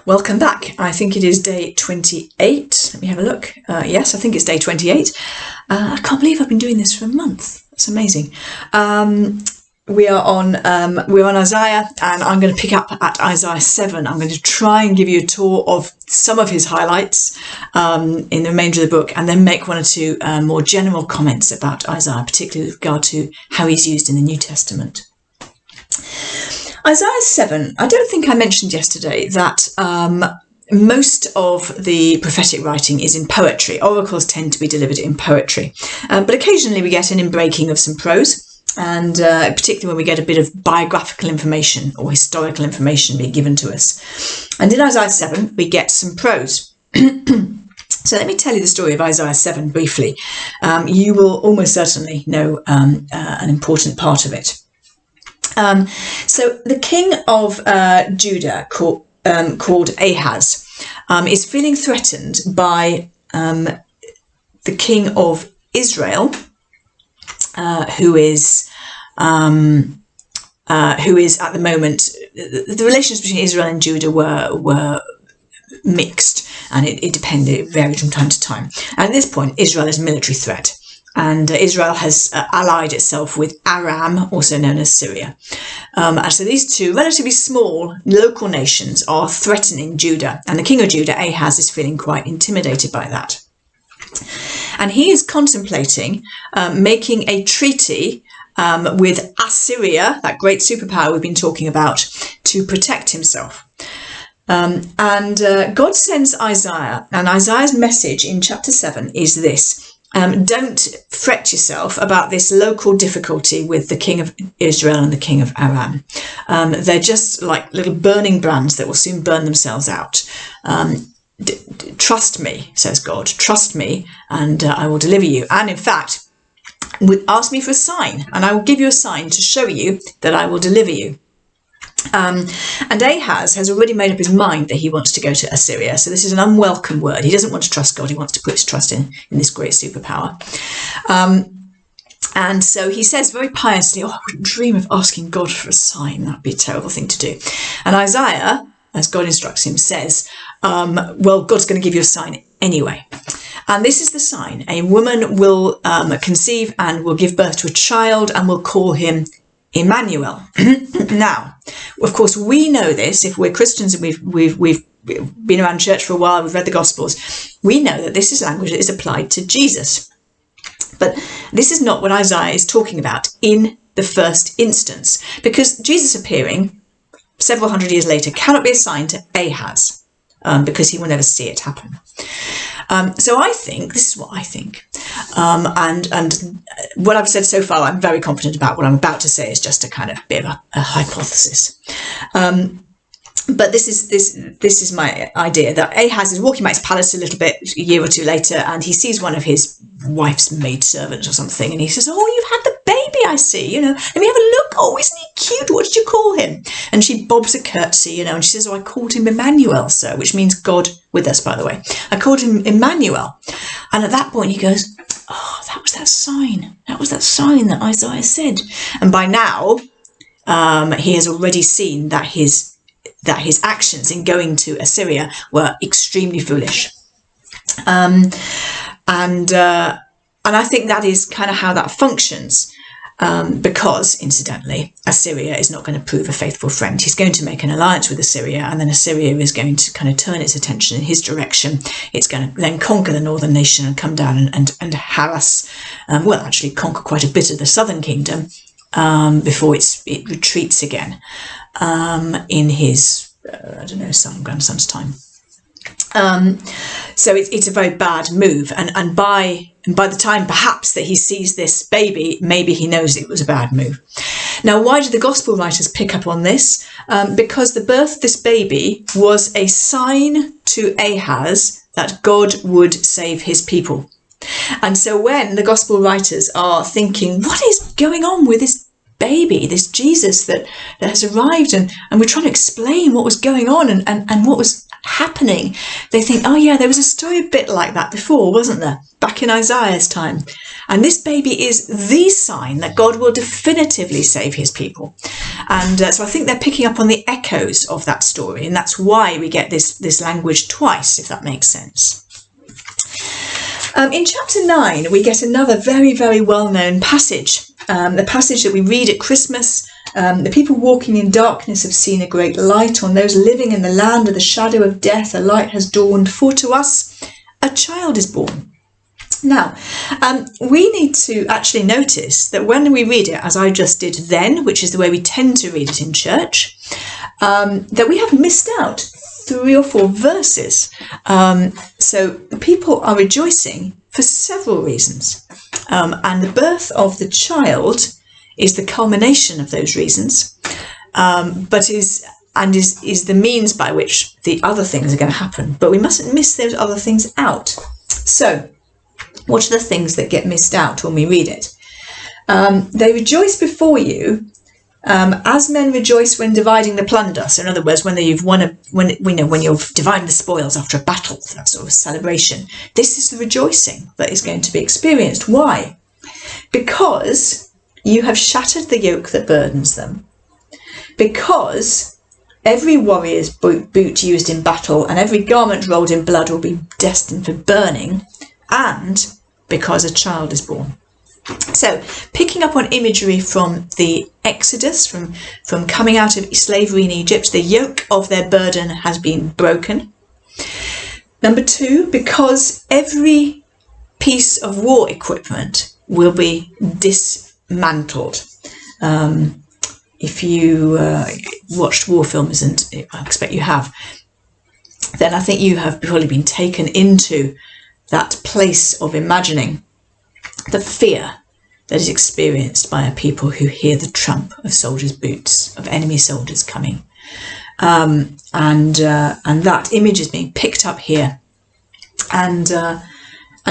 Welcome back. I think it is day 28. Let me have a look. Yes, I think it's day 28. I can't believe I've been doing this for a month. That's amazing. We're on Isaiah, and I'm going to pick up at Isaiah 7. I'm going to try and give you a tour of some of his highlights in the remainder of the book, and then make one or two more general comments about Isaiah, particularly with regard to how he's used in the New Testament. Isaiah 7, I don't think I mentioned yesterday that most of the prophetic writing is in poetry. Oracles tend to be delivered in poetry, but occasionally we get an inbreaking of some prose, and particularly when we get a bit of biographical information or historical information being given to us. And in Isaiah 7, we get some prose. So let me tell you the story of Isaiah 7 briefly. You will almost certainly know an important part of it. So the king of Judah, called Ahaz, is feeling threatened by the king of Israel, who is at the moment, the relations between Israel and Judah were mixed, and it depended, it varied from time to time. And at this point, Israel is a military threat. And Israel has allied itself with Aram, also known as Syria. And so these two relatively small local nations are threatening Judah. And the king of Judah, Ahaz, is feeling quite intimidated by that. And he is contemplating making a treaty with Assyria, that great superpower we've been talking about, to protect himself. And God sends Isaiah, and Isaiah's message in chapter 7 is this. Don't fret yourself about this local difficulty with the king of Israel and the king of Aram. They're just like little burning brands that will soon burn themselves out. Trust me, says God, trust me, and I will deliver you. And in fact, ask me for a sign, and I will give you a sign to show you that I will deliver you. And Ahaz has already made up his mind that he wants to go to Assyria. So this is an unwelcome word. He doesn't want to trust God. He wants to put his trust in this great superpower. And so he says very piously, I wouldn't dream of asking God for a sign. That'd be a terrible thing to do. And Isaiah, as God instructs him, says, well, God's going to give you a sign anyway. And this is the sign. A woman will conceive and will give birth to a child and will call him Emmanuel. Now, of course, we know this. If we're Christians and we've been around church for a while, we've read the Gospels, we know that this is language that is applied to Jesus. But this is not what Isaiah is talking about in the first instance, because Jesus appearing several hundred years later cannot be assigned to Ahaz, because he will never see it happen. So I think, this is what I think, and what I've said so far, I'm very confident about. What I'm about to say is just a kind of bit of a hypothesis. But this is my idea, that Ahaz is walking back to his palace a little bit, a year or two later, and he sees one of his wife's maidservants or something, and he says, oh, you've had the baby, I see, let me have a look. Oh, isn't he cute? What did you call him? And she bobs a curtsy, and she says, oh, I called him Emmanuel, sir, which means God with us, by the way. I called him Emmanuel. And at that point he goes, oh, that was that sign. That was that sign that Isaiah said. And by now, he has already seen that his actions in going to Assyria were extremely foolish. And I think that is kind of how that functions, because, incidentally, Assyria is not going to prove a faithful friend. He's going to make an alliance with Assyria, and then Assyria is going to kind of turn its attention in his direction. It's going to then conquer the northern nation and come down and harass, actually conquer quite a bit of the southern kingdom before it retreats again in his, son, grandson's time. So it's a very bad move, and by the time perhaps that he sees this baby, maybe he knows it was a bad move. Now, why did the gospel writers pick up on this? Because the birth of this baby was a sign to Ahaz that God would save his people. And so when the gospel writers are thinking, what is going on with this baby, this Jesus that has arrived, and we're trying to explain what was going on and what was happening, they think, oh yeah, there was a story a bit like that before, wasn't there? Back in Isaiah's time. And this baby is the sign that God will definitively save his people. And so I think they're picking up on the echoes of that story. And that's why we get this language twice, if that makes sense. In chapter 9, we get another very, very well-known passage. The passage that we read at Christmas. The people walking in darkness have seen a great light. On those living in the land of the shadow of death, a light has dawned. For to us a child is born. Now, we need to actually notice that when we read it, as I just did then, which is the way we tend to read it in church, that we have missed out 3 or 4 verses. So the people are rejoicing for several reasons. And the birth of the child is the culmination of those reasons, but is the means by which the other things are going to happen. But we mustn't miss those other things out. So, what are the things that get missed out when we read it? They rejoice before you, as men rejoice when dividing the plunder. So, in other words, when you've divided the spoils after a battle, that sort of celebration. This is the rejoicing that is going to be experienced. Why? Because you have shattered the yoke that burdens them. Because every warrior's boot used in battle and every garment rolled in blood will be destined for burning, and because a child is born. So, picking up on imagery from the Exodus, from coming out of slavery in Egypt, the yoke of their burden has been broken. Number 2, because every piece of war equipment will be dismantled. If you watched war films, and I expect you have, then I think you have probably been taken into that place of imagining the fear that is experienced by a people who hear the tramp of soldiers' boots, of enemy soldiers coming. And that image is being picked up here. And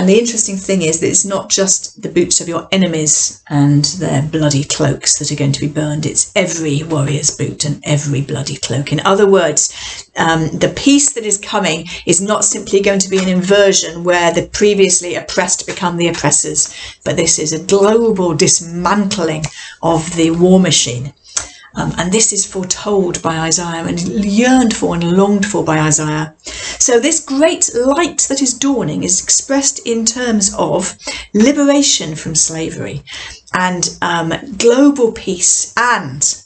the interesting thing is that it's not just the boots of your enemies and their bloody cloaks that are going to be burned. It's every warrior's boot and every bloody cloak. In other words, the peace that is coming is not simply going to be an inversion where the previously oppressed become the oppressors, but this is a global dismantling of the war machine. And this is foretold by Isaiah and yearned for and longed for by Isaiah. So this great light that is dawning is expressed in terms of liberation from slavery and global peace, and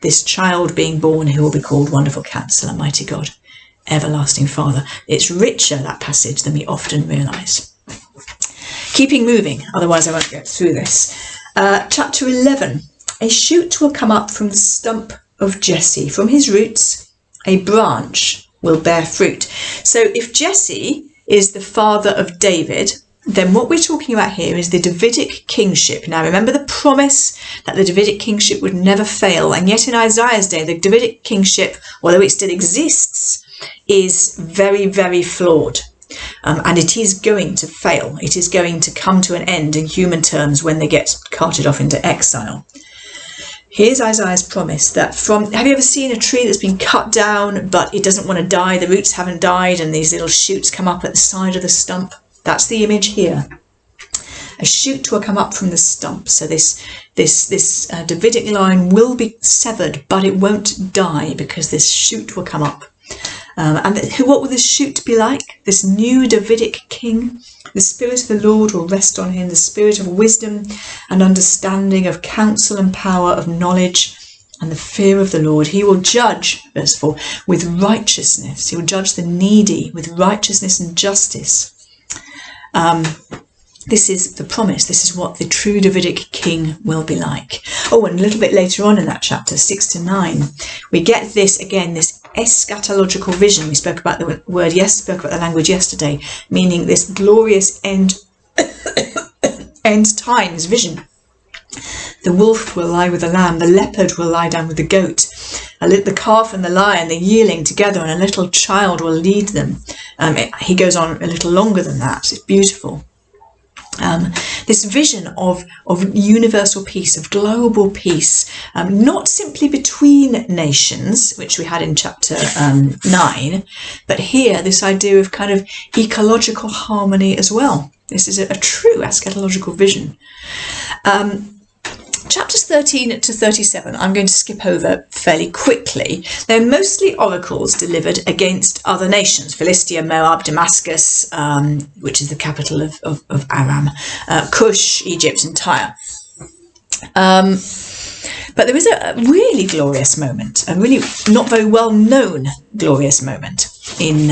this child being born who will be called Wonderful Counselor, Mighty God, Everlasting Father. It's richer, that passage, than we often realise. Keeping moving, otherwise I won't get through this. Chapter 11. A shoot will come up from the stump of Jesse. From his roots, a branch will bear fruit. So if Jesse is the father of David, then what we're talking about here is the Davidic kingship. Now, remember the promise that the Davidic kingship would never fail. And yet in Isaiah's day, the Davidic kingship, although it still exists, is very, very flawed. And it is going to fail. It is going to come to an end in human terms when they get carted off into exile. Here's Isaiah's promise that have you ever seen a tree that's been cut down, but it doesn't want to die, the roots haven't died, and these little shoots come up at the side of the stump? That's the image here. A shoot will come up from the stump. So this Davidic line will be severed, but it won't die because this shoot will come up. What will this shoot be like? This new Davidic king? The Spirit of the Lord will rest on him, the spirit of wisdom and understanding, of counsel and power, of knowledge and the fear of the Lord. He will judge, verse 4, with righteousness. He will judge the needy with righteousness and justice. This is the promise. This is what the true Davidic king will be like. Oh, and a little bit later on in that chapter, 6 to 9, we get this again, this eschatological vision. We spoke about the word, spoke about the language yesterday, meaning this glorious end times vision. The wolf will lie with the lamb, the leopard will lie down with the goat, the calf and the lion, the yearling together, and a little child will lead them. He goes on a little longer than that. It's beautiful. This vision of universal peace, of global peace, not simply between nations, which we had in chapter 9, but here this idea of kind of ecological harmony as well. This is a true eschatological vision. Chapters 13 to 37, I'm going to skip over fairly quickly. They're mostly oracles delivered against other nations: Philistia, Moab, Damascus, which is the capital of Aram, Cush, Egypt, and Tyre. But there is a really glorious moment, a really not very well known glorious moment in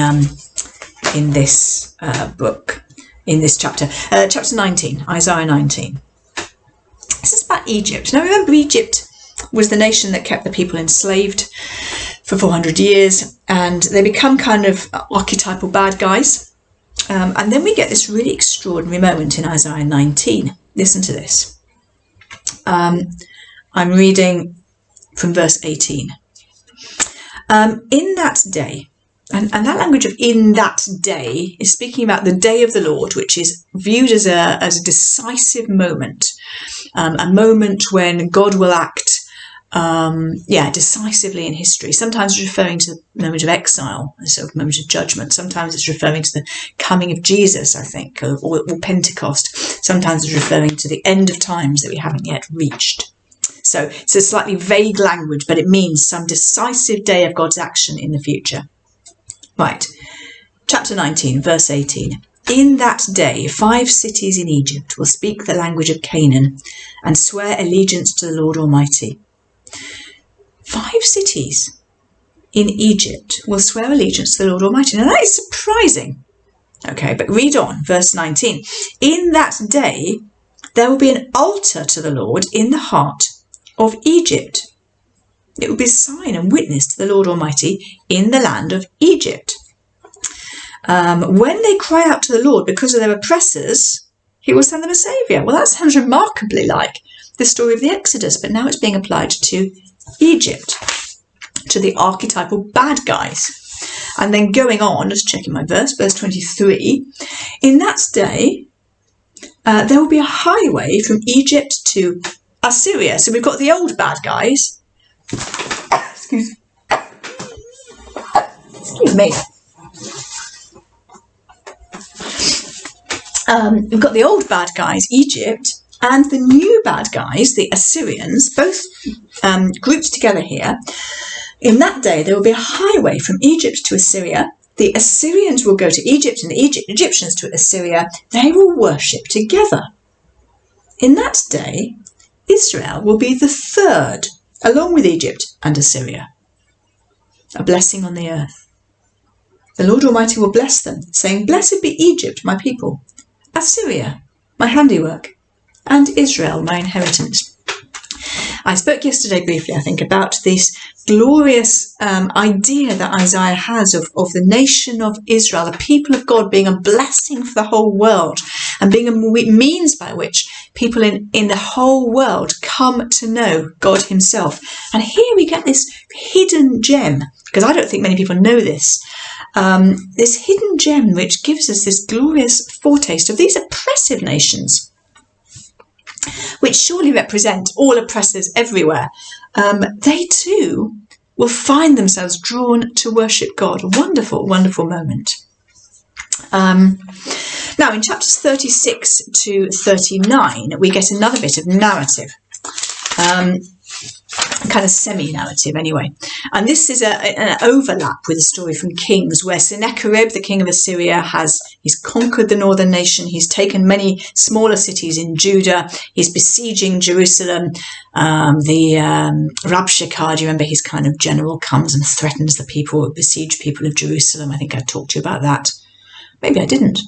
this book, in this chapter. Chapter 19, Isaiah 19. This is about Egypt. Now remember, Egypt was the nation that kept the people enslaved for 400 years, and they become kind of archetypal bad guys. And then we get this really extraordinary moment in Isaiah 19. Listen to this. I'm reading from verse 18. In that day, and that language of "in that day" is speaking about the day of the Lord, which is viewed as a decisive moment, a moment when God will act, decisively in history. Sometimes it's referring to the moment of exile, a sort of moment of judgment. Sometimes it's referring to the coming of Jesus, I think, or Pentecost. Sometimes it's referring to the end of times that we haven't yet reached. So it's a slightly vague language, but it means some decisive day of God's action in the future. Right, chapter 19, verse 18. In that day, 5 cities in Egypt will speak the language of Canaan and swear allegiance to the Lord Almighty. 5 cities in Egypt will swear allegiance to the Lord Almighty. Now that is surprising. Okay, but read on, verse 19. In that day, there will be an altar to the Lord in the heart of Egypt. It will be a sign and witness to the Lord Almighty in the land of Egypt. When they cry out to the Lord because of their oppressors, he will send them a saviour. Well, that sounds remarkably like the story of the Exodus, but now it's being applied to Egypt, to the archetypal bad guys. And then going on, just checking my verse 23, in that day, there will be a highway from Egypt to Assyria. So we've got the old bad guys. Excuse me. We've got the old bad guys, Egypt, and the new bad guys, the Assyrians, both grouped together here. In that day, there will be a highway from Egypt to Assyria. The Assyrians will go to Egypt and the Egyptians to Assyria. They will worship together. In that day, Israel will be the third, along with Egypt and Assyria. A blessing on the earth. The Lord Almighty will bless them, saying, "Blessed be Egypt, my people, Assyria, my handiwork, and Israel, my inheritance." I spoke yesterday briefly, I think, about this glorious idea that Isaiah has of the nation of Israel, the people of God, being a blessing for the whole world and being a means by which people in the whole world come to know God himself. And here we get this hidden gem, because I don't think many people know this, this hidden gem which gives us this glorious foretaste of these oppressive nations, which surely represent all oppressors everywhere. They too will find themselves drawn to worship God. A wonderful, wonderful moment. Now, in chapters 36 to 39, we get another bit of narrative. Kind of semi-narrative anyway. And this is an overlap with a story from Kings, where Sennacherib, the king of Assyria, he's conquered the northern nation. He's taken many smaller cities in Judah. He's besieging Jerusalem. The Rabshakeh, do you remember, his kind of general comes and threatens the besieged people of Jerusalem. I think I talked to you about that. Maybe I didn't.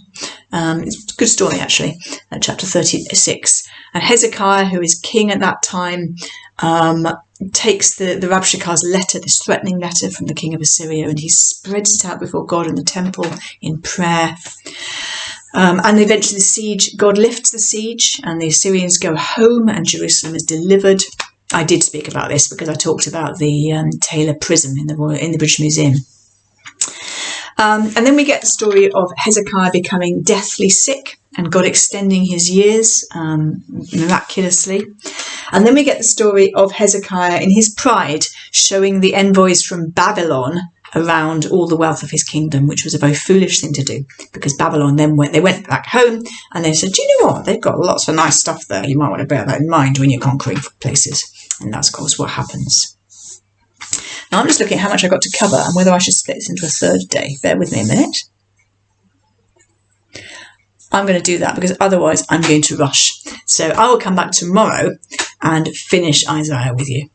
It's a good story, actually, chapter 36. And Hezekiah, who is king at that time, takes the Rabshakeh's letter, this threatening letter from the king of Assyria, and he spreads it out before God in the temple in prayer. And eventually the siege, God lifts the siege, and the Assyrians go home, and Jerusalem is delivered. I did speak about this because I talked about the Taylor Prism in the British Museum. And then we get the story of Hezekiah becoming deathly sick, and God extending his years miraculously. And then we get the story of Hezekiah in his pride, showing the envoys from Babylon around all the wealth of his kingdom, which was a very foolish thing to do, because Babylon then went back home and they said, do you know what? They've got lots of nice stuff there. You might want to bear that in mind when you're conquering places. And that's, of course, what happens. Now, I'm just looking at how much I got to cover and whether I should split this into a third day. Bear with me a minute. I'm going to do that because otherwise I'm going to rush. So I will come back tomorrow and finish Isaiah with you.